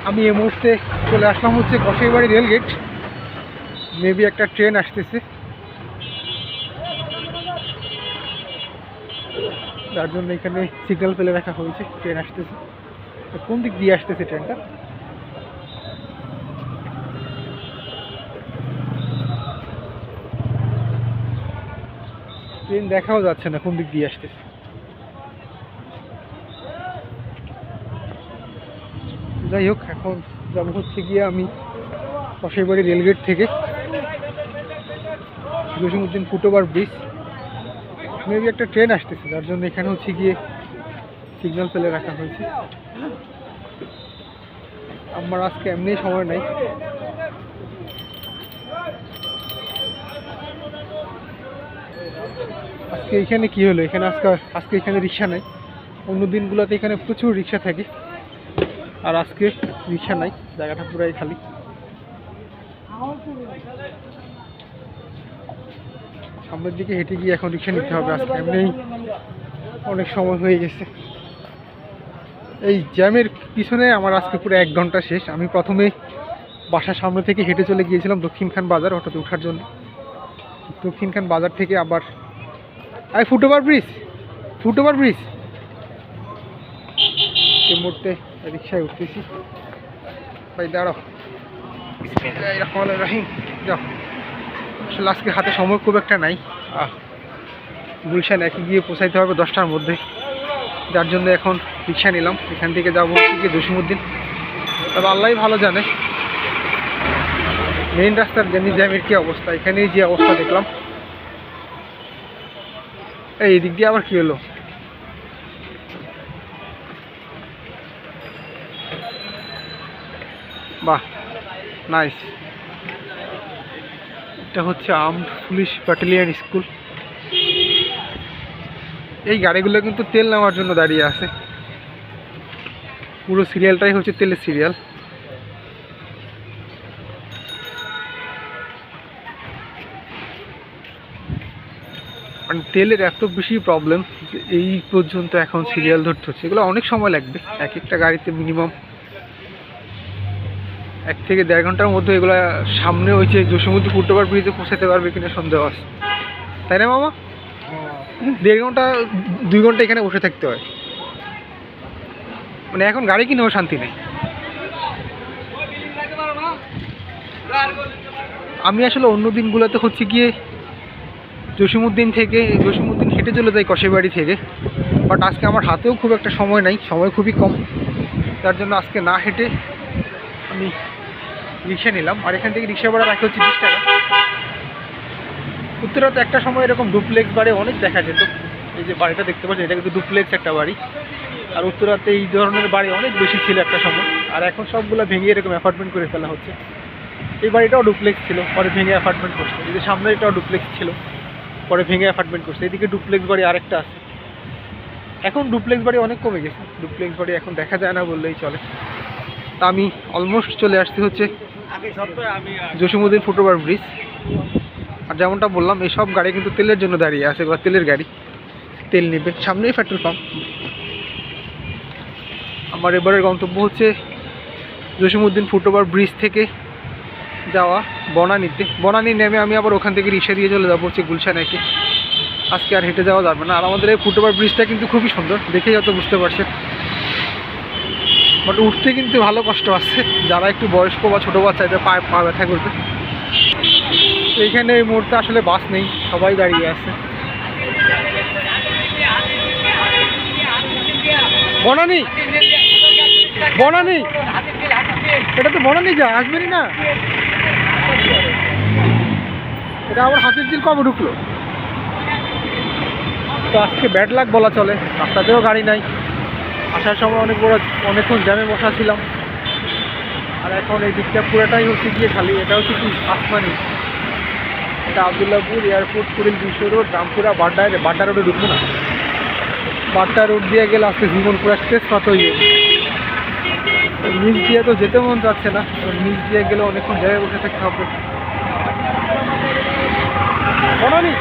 আমি এই মুহূর্তে চলে আসলাম হচ্ছে কসাইবাড়ি রেলগেট। মেবি একটা ট্রেন আসতেছে, যার জন্য এখানে সিগন্যাল ফেলে রাখা হয়েছে। ট্রেন আসতেছে, কোন দিক দিয়ে আসতেছে ট্রেনটা? ট্রেন দেখাও যাচ্ছে না কোন দিক দিয়ে আসতেছে। যাই হোক, এখন যাবো হচ্ছে গিয়ে আমি কসাইবাড়ি রেলগেট থেকে জসীমউদ্দিন ফুটওভার ব্রিজ। মেবি একটা ট্রেন আসতেছে, যার জন্য এখানে হচ্ছে গিয়ে সিগন্যাল ফেলে রাখা হয়েছে। আমার আজকে এমনি সময় নাই। আজকে এখানে কি হলো, এখানে আজকে এখানে রিক্সা নাই। অন্য দিনগুলোতে এখানে প্রচুর রিক্সা থাকে, আর আজকে রিক্সা নাই, জায়গাটা পুরাই খালি। সামনের দিকে হেঁটে গিয়ে এখন রিক্সা নিতে হবে। আজকে এমনি অনেক সময় হয়ে গেছে। এই জ্যামের পিছনে আমার আজকে পুরো 1 ঘন্টা শেষ। আমি প্রথমে বাসার সামনে থেকে হেঁটে চলে গিয়েছিলাম দক্ষিণখান বাজার অটোতে ওঠার জন্য। দক্ষিণখান বাজার থেকে আবার ফুটওভার ব্রিজ এই মুহূর্তে রিক্সায় উঠতেছি। ভাই দাঁড়াও, রহিম যাও। আসলে আজকে হাতে সময় খুব একটা নাই। গুলশান একে গিয়ে পৌঁছাইতে হবে 10টার মধ্যে, যার জন্য এখন রিক্সা নিলাম। এখান থেকে যাবো গিয়ে জসীমউদ্দিন। তবে আল্লাহ ভালো জানে মেইন রাস্তার জ্যামের কী অবস্থা। এখানেই যে অবস্থা দেখলাম। এই দিক দিয়ে আবার কি হলো? বাহ, নাইস। এটা হচ্ছে আর্মড পুলিশ ব্যাটালিয়ন স্কুল। এই গাড়িগুলো কিন্তু তেল নেওয়ার জন্য দাঁড়িয়ে আছে। পুরো সিরিয়ালটাই হচ্ছে তেলের সিরিয়াল। মানে তেলের এত বেশি প্রবলেম যে এই পর্যন্ত এখন সিরিয়াল ধরতে হচ্ছে। এগুলো অনেক সময় লাগবে, এক একটা গাড়িতে মিনিমাম 1 থেকে 1.5 ঘন্টার মধ্যে এগুলো সামনে হয়েছে জসীমউদ্দিন ফুটওভার ব্রিজে পৌঁছাতে পারবে কিনা সন্দেহ আছে, তাই না মামা? 1.5 ঘন্টা 2 ঘন্টা এখানে বসে থাকতে হয়। মানে এখন গাড়ি কিনেও শান্তি নেই। আমি আসলে অন্য দিনগুলোতে হচ্ছে গিয়ে জসীমউদ্দিন হেঁটে চলে যাই কসাইবাড়ি থেকে। বাট আজকে আমার হাতেও খুব একটা সময় নাই, সময় খুবই কম, যার জন্য আজকে না হেঁটে আমি রিক্সা নিলাম। আর এখান থেকে রিক্সা ভাড়া রাখা হচ্ছে 20 টাকা। উত্তরাতে একটা সময় এরকম ডুপ্লেক্স বাড়ি অনেক দেখা যেত। এই যে বাড়িটা দেখতে পাচ্ছি, এটা কিন্তু ডুপ্লেক্স একটা বাড়ি। আর উত্তরাতে এই ধরনের বাড়ি অনেক বেশি ছিল একটা সময়। আর এখন সবগুলো ভেঙে এরকম অ্যাপার্টমেন্ট করে ফেলা হচ্ছে। এই বাড়িটাও ডুপ্লেক্স ছিল, পরে ভেঙে অ্যাপার্টমেন্ট করছে। এই যে সামনে এটাও ডুপ্লেক্স ছিল, পরে ভেঙে অ্যাপার্টমেন্ট করছে। এদিকে ডুপ্লেক্স বাড়ি আরেকটা আছে। এখন ডুপ্লেক্স বাড়ি অনেক কমে গেছে, ডুপ্লেক্স বাড়ি এখন দেখা যায় না বললেই চলে। তা আমি অলমোস্ট চলে আসতে হচ্ছে জসীমউদ্দিন ফুটওভার ব্রিজ। আর যেমনটা বললাম, এই সব গাড়ি কিন্তু তেলের জন্য দাঁড়িয়ে আছে। এবার তেলের গাড়ি, তেল নেবে। সামনেই পেট্রোল পাম্প। আমার এবারের গন্তব্য হচ্ছে জসীমউদ্দিন ফুটওভার ব্রিজ থেকে যাওয়া বনানী নেমে আমি আবার ওখান থেকে রিক্সা দিয়ে চলে যাবো হচ্ছে গুলশান একে। আজকে আর হেঁটে যাওয়া যাবে না। আর আমাদের এই ফুটওভার ব্রিজটা কিন্তু খুবই সুন্দর, দেখেই হয়তো বুঝতে পারছেন। বাট উঠতে কিন্তু ভালো কষ্ট আছে। যারা একটু বয়স্ক বা ছোটো বাচ্চা, এদের পা ব্যথা করবে। তো এইখানে এই মুহূর্তে আসলে বাস নেই, সবাই দাঁড়িয়ে আছে। বনানী এটা তো বনানী যা আসবেনি না। এটা আবার হাতির ঝিল কবে ঢুকলো? তো আজকে ব্যাড লাক বলা চলে। রাস্তাতেও গাড়ি নাই। আসার সময় অনেকক্ষণ জ্যামে বসা ছিলাম। আর এখন এই দিকটা পুরোটাই হচ্ছে গিয়ে খালি। এটা হচ্ছে কি আসমানি, এটা আবদুল্লাহপুর এয়ারপোর্ট, কুড়িল বিশ্ব রোড, রামপুরা, বাড্ডা রোডে ঢুকবো না। বাড্ডা রোড দিয়ে গেলে আজকে জীবনপুর এক্সপ্রেস কত ইয়ে। নিচ দিয়ে তো যেতে মন যাচ্ছে না, নিচ দিয়ে গেলে অনেকক্ষণ জায়গায় বসে থাকতে হবে। বনানী